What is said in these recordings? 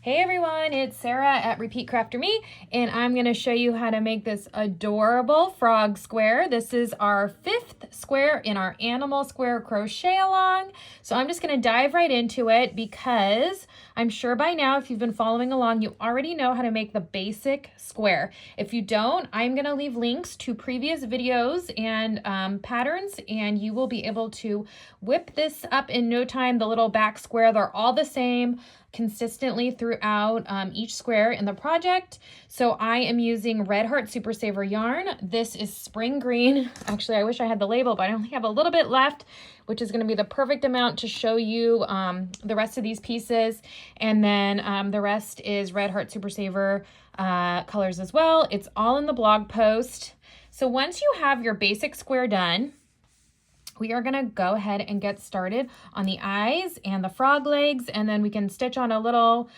Hey everyone, it's Sarah at Repeat Crafter Me, and I'm going to show you how to make this adorable frog square. This is our 5th square in our Animal Square Crochet-Along. So I'm just going to dive right into it because I'm sure by now, if you've been following along, you already know how to make the basic square. If you don't, I'm going to leave links to previous videos and patterns, and you will be able to whip this up in no time. The little back square, they're all the same consistently throughout each square in the project. So I am using Red Heart Super Saver yarn. This is spring green. Actually, I wish I had the label, but I only have a little bit left, which is going to be the perfect amount to show you the rest of these pieces. And then the rest is Red Heart Super Saver colors as well. It's all in the blog post. So once you have your basic square done, we are going to go ahead and get started on the eyes and the frog legs, and then we can stitch on a little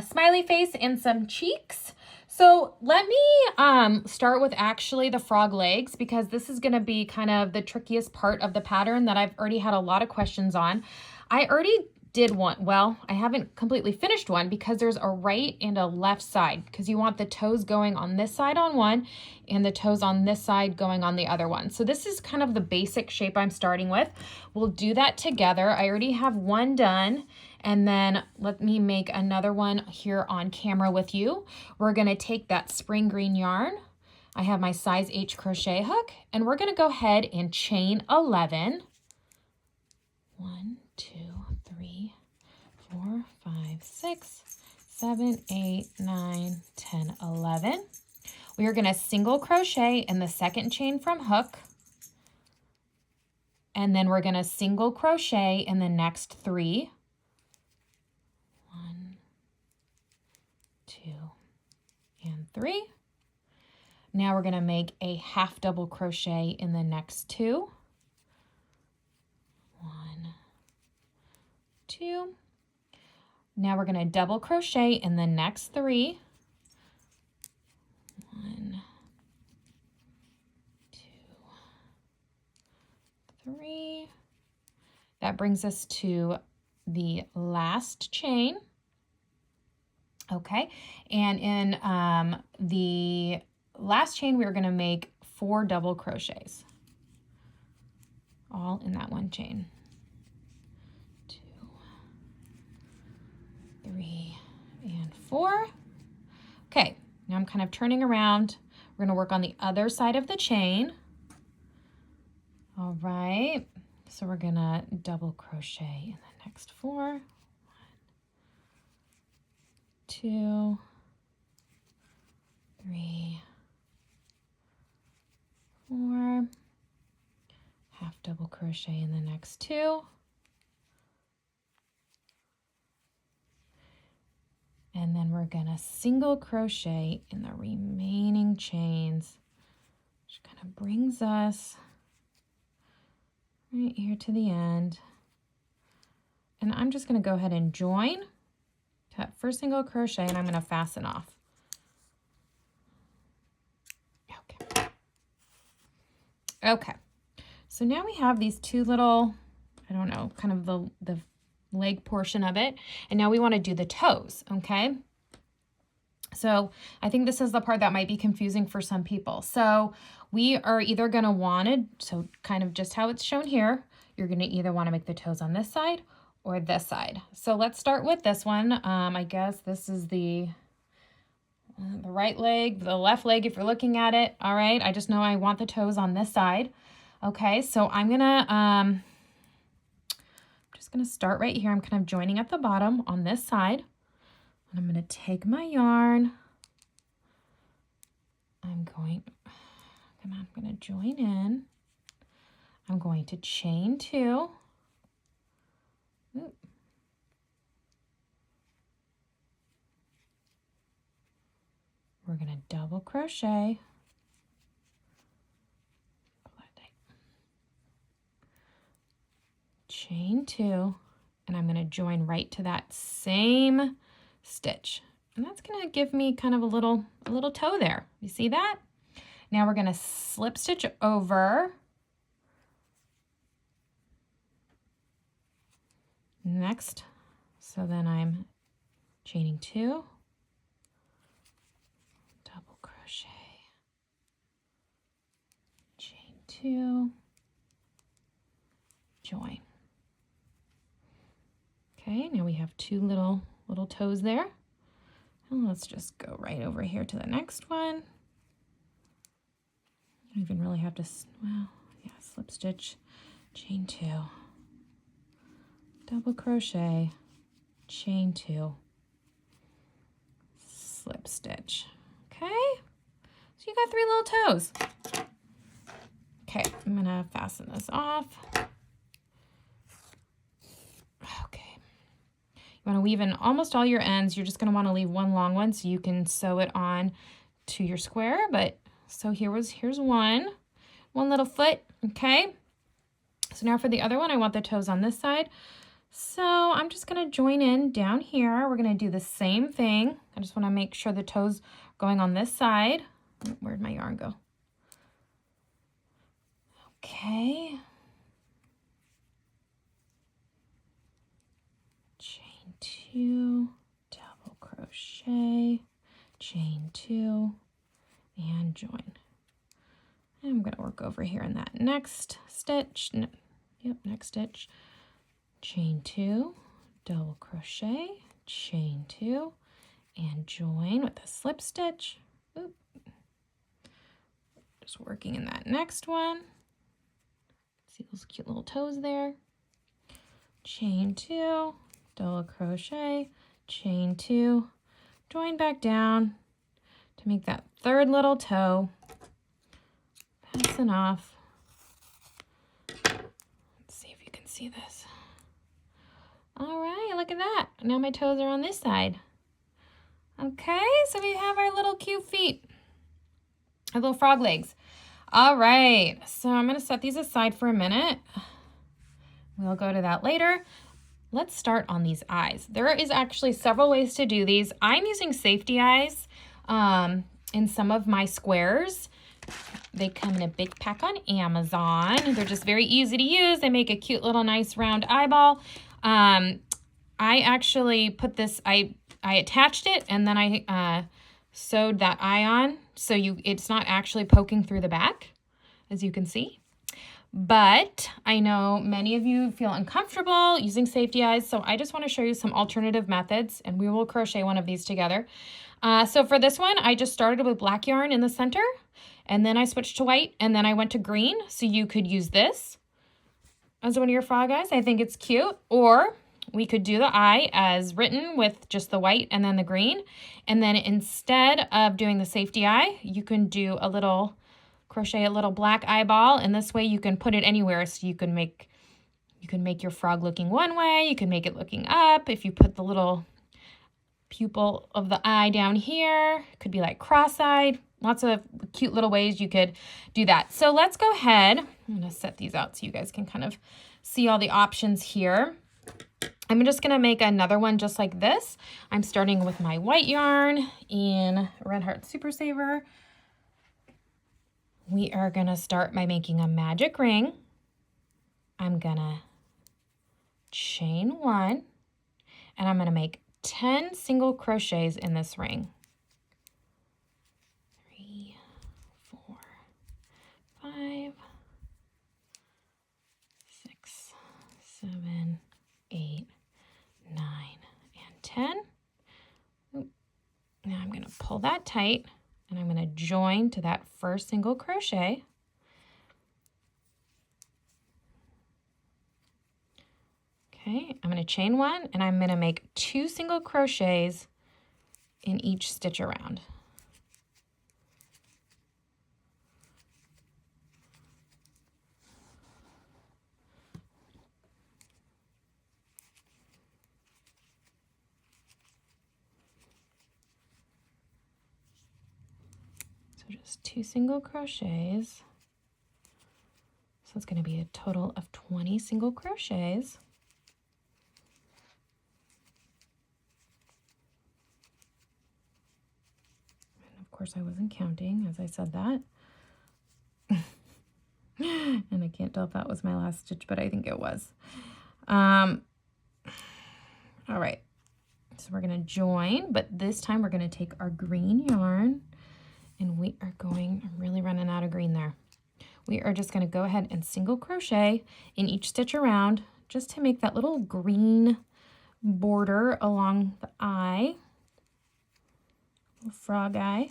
smiley face and some cheeks. So let me start with actually the frog legs, because this is going to be kind of the trickiest part of the pattern that I've already had a lot of questions on. I already did one. Well, I haven't completely finished one because there's a right and a left side, because you want the toes going on this side on one and the toes on this side going on the other one. So this is kind of the basic shape I'm starting with. We'll do that together. I already have one done, and then let me make another one here on camera with you. We're going to take that spring green yarn. I have my size H crochet hook, and we're going to go ahead and chain 11. 1, 2, 3, 4, 5, 6, 7, 8, 9, 10, 11. We are going to single crochet in the second chain from hook, and then we're going to single crochet in the next 3. 1, 2, and 3. Now we're going to make a half double crochet in the next 2. 1, 2. Now we're going to double crochet in the next 3. 1, 2, 3. That brings us to the last chain. Okay, and in the last chain, we're going to make 4 double crochets, all in that one chain. 2, 3, and 4. Okay, now I'm kind of turning around. We're going to work on the other side of the chain. All right, so we're going to double crochet in the next 4. 1, 2, 3, 4. Half double crochet in the next 2. And then we're going to single crochet in the remaining chains, which kind of brings us right here to the end. And I'm just going to go ahead and join that first single crochet, and I'm going to fasten off. Okay. Okay. So now we have these two little, I don't know, kind of the leg portion of it. And now we want to do the toes, okay? So I think this is the part that might be confusing for some people. So we are either going to want to, so kind of just how it's shown here, you're going to either want to make the toes on this side or this side. So let's start with this one. I guess this is the right leg, the left leg if you're looking at it. All right, I just know I want the toes on this side. Okay, so I'm gonna just gonna start right here. I'm kind of joining at the bottom on this side, and I'm gonna take my yarn. I'm gonna join in. I'm going to chain 2. Oop. We're going to double crochet, chain 2, and I'm going to join right to that same stitch. And that's going to give me kind of a little toe there. You see that? Now we're going to slip stitch over. Next, so then I'm chaining 2, double crochet, chain 2, join. Okay, now we have 2 little toes there. And let's just go right over here to the next one. I don't even really have to, well, yeah, slip stitch, chain 2, double crochet, chain 2, slip stitch. Okay, so you got 3 little toes. Okay, I'm gonna fasten this off. Okay, you wanna weave in almost all your ends. You're just gonna wanna leave one long one so you can sew it on to your square. But so here's one little foot. Okay, so now for the other one, I want the toes on this side. So I'm just gonna join in down here. We're gonna do the same thing. I just wanna make sure the toes are going on this side. Where'd my yarn go? Okay. Chain 2, double crochet, chain 2, and join. And I'm going to work over here in that next stitch. Next stitch. Chain 2, double crochet, chain 2, and join with a slip stitch. Oop. Just working in that next one. See those cute little toes there? Chain 2, double crochet, chain 2, join back down to make that 3rd little toe. Passing off. Let's see if you can see this. All right, look at that. Now my toes are on this side. Okay, so we have our little cute feet, our little frog legs. All right, so I'm gonna set these aside for a minute. We'll go to that later. Let's start on these eyes. There is actually several ways to do these. I'm using safety eyes in some of my squares. They come in a big pack on Amazon. They're just very easy to use. They make a cute little nice round eyeball. I actually put this, I attached it and then I sewed that eye on so it's not actually poking through the back, as you can see. But I know many of you feel uncomfortable using safety eyes, so I just want to show you some alternative methods, and we will crochet one of these together. So for this one, I just started with black yarn in the center, and then I switched to white, and then I went to green, so you could use this as one of your frog eyes. I think it's cute. Or we could do the eye as written with just the white and then the green. And then instead of doing the safety eye, you can do crochet a little black eyeball, and this way you can put it anywhere. So you can make your frog looking one way, you can make it looking up. If you put the little pupil of the eye down here, it could be like cross-eyed. Lots of cute little ways you could do that. So let's go ahead. I'm gonna set these out so you guys can kind of see all the options here. I'm just gonna make another one just like this. I'm starting with my white yarn in Red Heart Super Saver. We are gonna start by making a magic ring. I'm gonna chain 1, and I'm gonna make 10 single crochets in this ring. 3, 4, 5, 6, 7, 8, 9, and 10. Oop. Now I'm gonna pull that tight, and I'm going to join to that first single crochet. Okay, I'm going to chain 1, and I'm going to make 2 single crochets in each stitch around. Just 2 single crochets. So it's going to be a total of 20 single crochets. And of course I wasn't counting as I said that. And I can't tell if that was my last stitch, but I think it was. All right. So we're gonna join, but this time we're gonna take our green yarn and we are going, I'm really running out of green there. We are just gonna go ahead and single crochet in each stitch around just to make that little green border along the eye, little frog eye.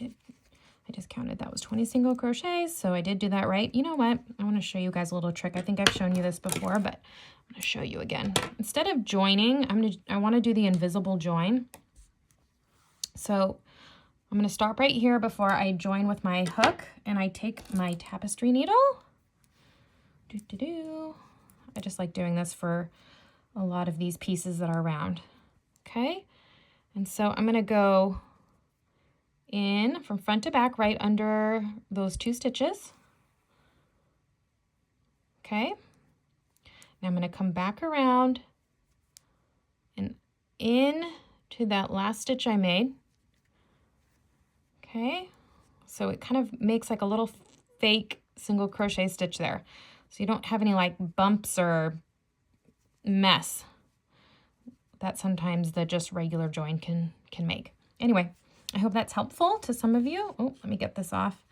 I just counted that was 20 single crochets, so I did do that right. You know what? I want to show you guys a little trick. I think I've shown you this before, but I'm going to show you again. Instead of joining, I want to do the invisible join. So I'm going to stop right here before I join with my hook, and I take my tapestry needle. I just like doing this for a lot of these pieces that are round. Okay, and so I'm going to go in from front to back right under those 2 stitches. Okay, now I'm going to come back around and in to that last stitch I made. Okay, so it kind of makes like a little fake single crochet stitch there, so you don't have any like bumps or mess that sometimes the just regular join can make. Anyway, I hope that's helpful to some of you. Oh, let me get this off.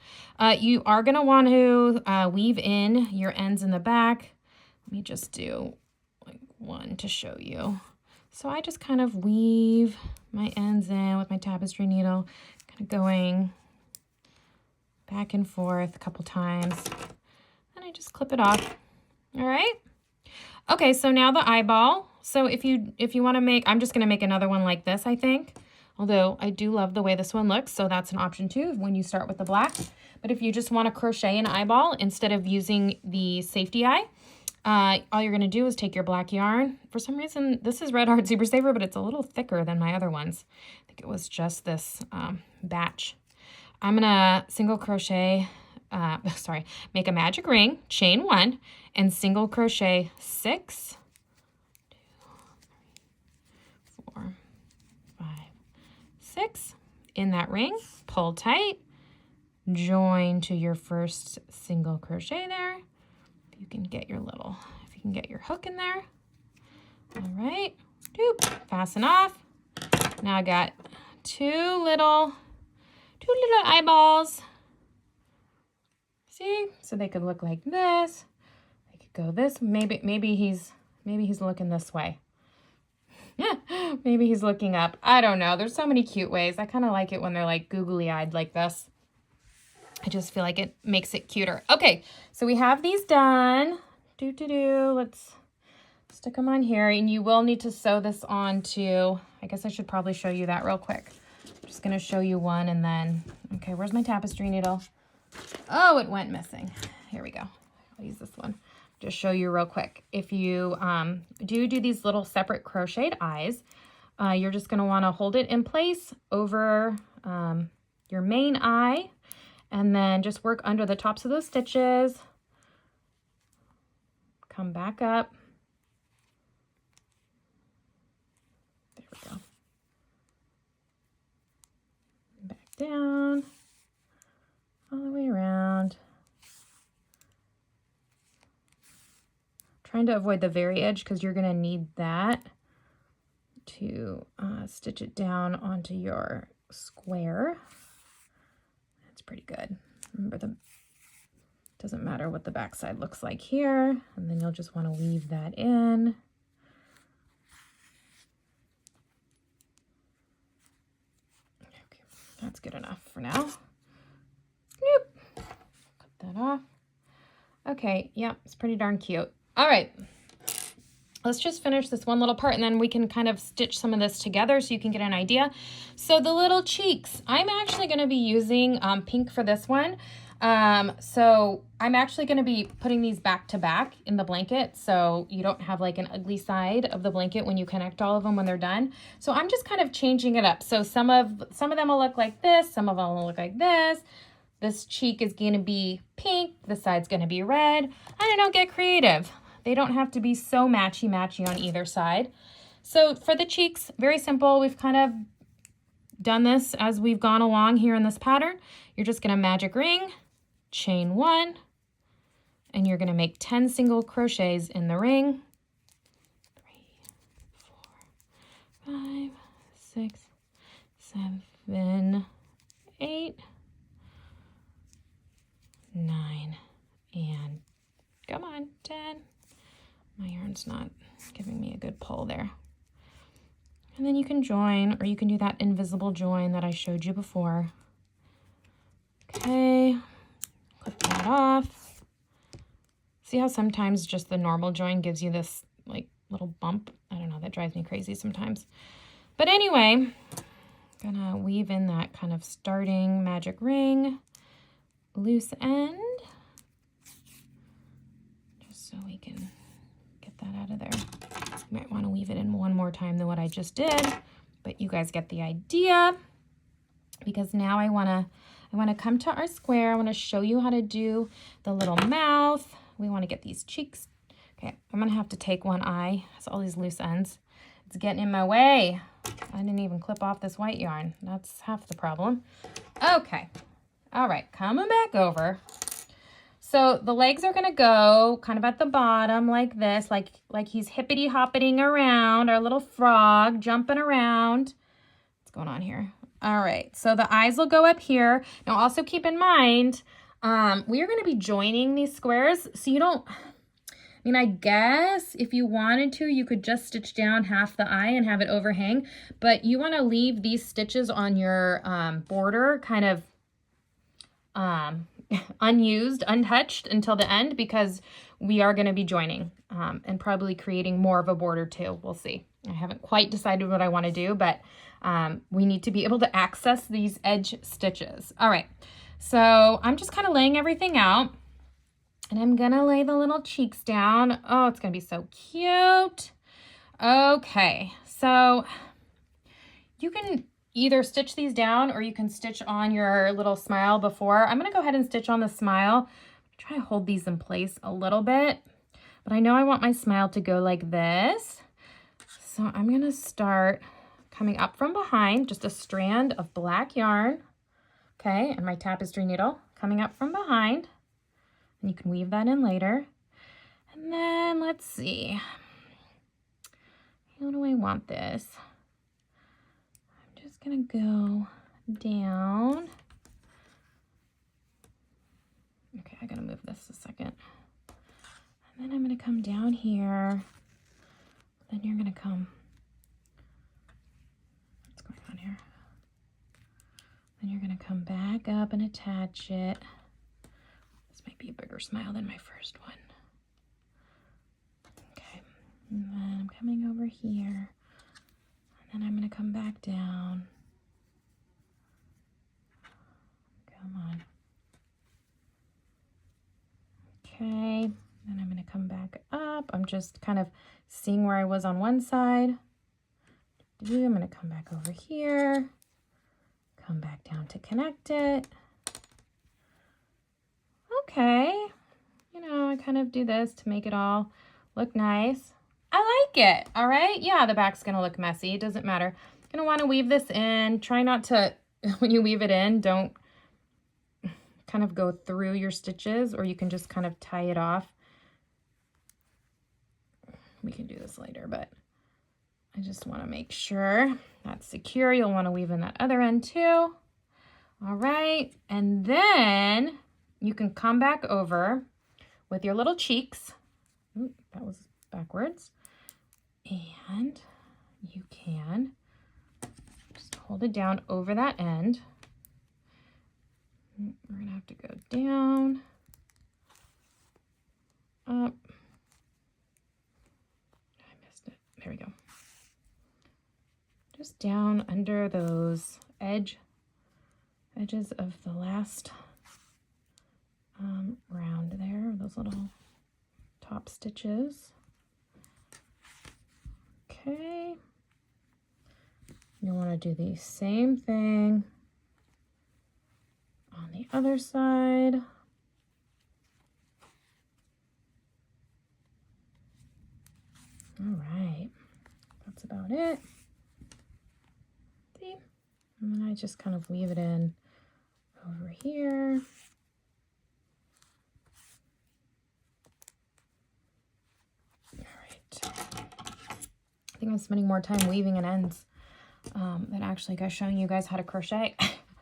You are going to want to weave in your ends in the back. Let me just do like one to show you. So I just kind of weave my ends in with my tapestry needle, kind of going back and forth a couple times. And I just clip it off. All right. Okay, so now the eyeball. So if you want to make, I'm just going to make another one like this, I think. Although I do love the way this one looks, so that's an option too when you start with the black. But if you just want to crochet an eyeball instead of using the safety eye, all you're going to do is take your black yarn. For some reason, this is Red Heart Super Saver, but it's a little thicker than my other ones. I think it was just this batch. I'm going to single crochet, make a magic ring, chain 1, and single crochet 6, 2, 3, 4, 5, 6 in that ring, pull tight, join to your first single crochet there. If you can get your hook in there. All right, doop, fasten off. Now I got two little eyeballs. See, so they could look like this. They could go this. Maybe he's looking this way. Maybe he's looking up. I don't know. There's so many cute ways. I kind of like it when they're like googly-eyed like this. I just feel like it makes it cuter. Okay, so we have these done. Let's stick them on here. And you will need to sew this onto, I guess I should probably show you that real quick. I'm just going to show you one and then, okay, where's my tapestry needle? Oh, it went missing. Here we go. I'll use this one. Just show you real quick. If you do these little separate crocheted eyes, you're just going to want to hold it in place over your main eye and then just work under the tops of those stitches. Come back up. There we go. Back down. All the way around. Trying to avoid the very edge because you're going to need that to stitch it down onto your square. That's pretty good. Remember, doesn't matter what the back side looks like here, and then you'll just want to weave that in. Okay, that's good enough for now. Nope. Cut that off. Okay, yeah, it's pretty darn cute. All right, let's just finish this one little part and then we can kind of stitch some of this together so you can get an idea. So the little cheeks, I'm actually going to be using pink for this one. So I'm actually going to be putting these back to back in the blanket so you don't have like an ugly side of the blanket when you connect all of them when they're done. So I'm just kind of changing it up. So some of them will look like this, some of them will look like this, This cheek is going to be pink. This side's going to be red. I don't know, get creative. They don't have to be so matchy-matchy on either side. So for the cheeks, very simple. We've kind of done this as we've gone along here in this pattern. You're just going to magic ring, chain 1, and you're going to make 10 single crochets in the ring. 3, 4, 5, 6, 7, 8, 9, and come on, 10. My yarn's not giving me a good pull there. And then you can join, or you can do that invisible join that I showed you before. Okay, clip that off. See how sometimes just the normal join gives you this like little bump? I don't know, that drives me crazy sometimes. But anyway, gonna weave in that kind of starting magic ring, loose end, just so we can get that out of there. You might want to weave it in one more time than what I just did, but you guys get the idea. Because now I want to come to our square. I want to show you how to do the little mouth. We want to get these cheeks. Okay, I'm going to have to take one eye. It's all these loose ends. It's getting in my way. I didn't even clip off this white yarn. That's half the problem. Okay. All right, coming back over. So the legs are gonna go kind of at the bottom like this, like he's hippity-hoppiting around, our little frog jumping around. What's going on here? All right, so the eyes will go up here. Now also keep in mind, we are gonna be joining these squares, so you don't, I mean, I guess if you wanted to, you could just stitch down half the eye and have it overhang, but you wanna leave these stitches on your border kind of unused, untouched until the end, because we are going to be joining and probably creating more of a border too. We'll see. I haven't quite decided what I want to do, but we need to be able to access these edge stitches. All right, so I'm just kind of laying everything out, and I'm going to lay the little cheeks down. Oh, it's going to be so cute. Okay, so you can either stitch these down or you can stitch on your little smile before. I'm going to go ahead and stitch on the smile. Try to hold these in place a little bit, but I know I want my smile to go like this. So I'm going to start coming up from behind, just a strand of black yarn, okay, and my tapestry needle coming up from behind, and you can weave that in later. And then let's see, how do I want this? Just gonna go down. Okay, I gotta move this a second. And then I'm gonna come down here. Then you're gonna come. What's going on here? Then you're gonna come back up and attach it. This might be a bigger smile than my first one. Okay, and then I'm coming over here. And I'm going to come back down. Come on. Okay, then I'm going to come back up. I'm just kind of seeing where I was on one side. I'm going to come back over here. Come back down to connect it. Okay. You know, I kind of do this to make it all look nice. I like it, all right? Yeah, the back's gonna look messy, it doesn't matter. You're gonna wanna weave this in. Try not to, when you weave it in, don't kind of go through your stitches, or you can just kind of tie it off. We can do this later, but I just wanna make sure that's secure. You'll wanna weave in that other end too. All right, and then you can come back over with your little cheeks. Ooh, that was backwards. And you can just hold it down over that end. We're going to have to go down, up. I missed it. There we go. Just down under those edges of the last round there, those little top stitches. Okay, you want to do the same thing on on the other side. All right, that's about it. See? And then I just kind of weave it in over here. All right. I think I'm spending more time weaving in ends than actually showing you guys how to crochet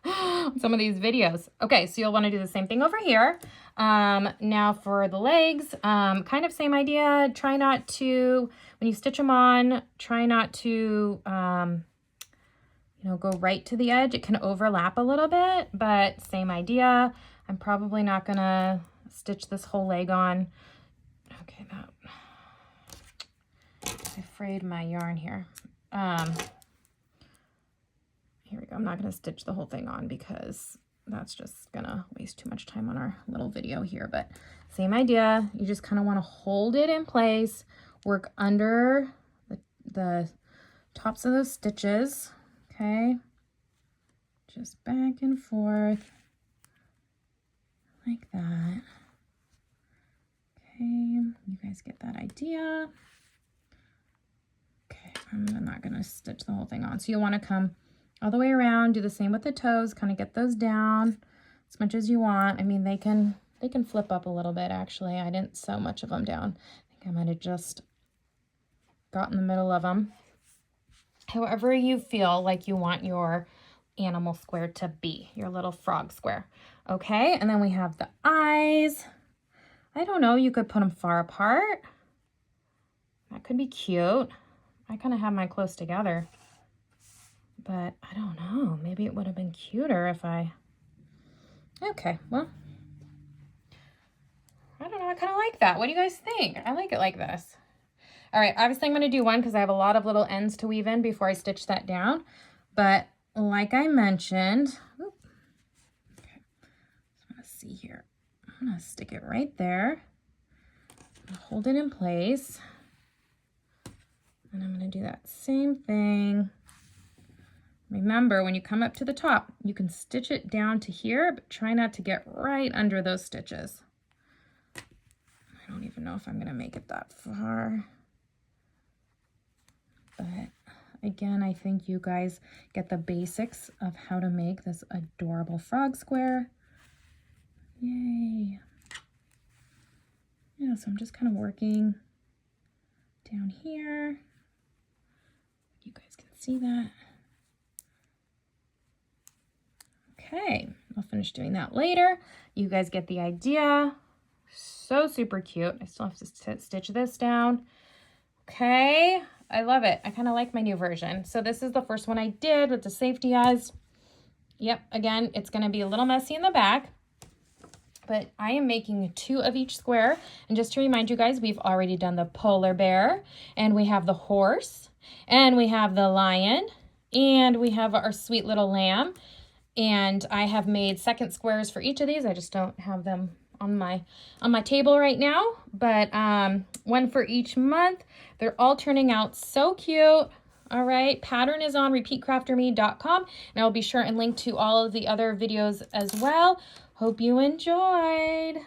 on some of these videos. Okay, so you'll want to do the same thing over here. Now for the legs, kind of same idea. Try not to, when you stitch them on, try not to, you know, go right to the edge. It can overlap a little bit, but same idea. I'm probably not gonna stitch this whole leg on. Okay, I frayed my yarn here. Here we go. I'm not going to stitch the whole thing on because that's just going to waste too much time on our little video here. But same idea. You just kind of want to hold it in place, work under the tops of those stitches. Okay. Just back and forth like that. Okay. You guys get that idea. Okay. I'm not going to stitch the whole thing on. So you'll want to come all the way around, do the same with the toes, kind of get those down as much as you want. I mean, they can flip up a little bit, actually. I didn't sew much of them down. I think I might have just got in the middle of them. However you feel like you want your animal square to be, your little frog square. Okay, and then we have the eyes. I don't know, you could put them far apart. That could be cute. I kind of have mine close together. But I don't know, maybe it would have been cuter if okay, well, I don't know, I kind of like that. What do you guys think? I like it like this. All right, obviously I'm going to do one because I have a lot of little ends to weave in before I stitch that down. But like I mentioned, okay, so I'm going to see here. I'm going to stick it right there. Hold it in place. And I'm going to do that same thing. Remember, when you come up to the top, you can stitch it down to here, but try not to get right under those stitches. I don't even know if I'm going to make it that far. But again, I think you guys get the basics of how to make this adorable frog square. Yay. Yeah, so I'm just kind of working down here. You guys can see that. Okay, I'll finish doing that later. You guys get the idea. So super cute. I still have to stitch this down. Okay, I love it. I kind of like my new version. So this is the first one I did with the safety eyes. Yep, again, it's going to be a little messy in the back, but I am making 2 of each square. And just to remind you guys, we've already done the polar bear, and we have the horse, and we have the lion, and we have our sweet little lamb. And I have made second squares for each of these. I just don't have them on my table right now, but one for each month. They're all turning out so cute. All right, pattern is on repeatcrafterme.com, and I'll be sure and link to all of the other videos as well. Hope you enjoyed.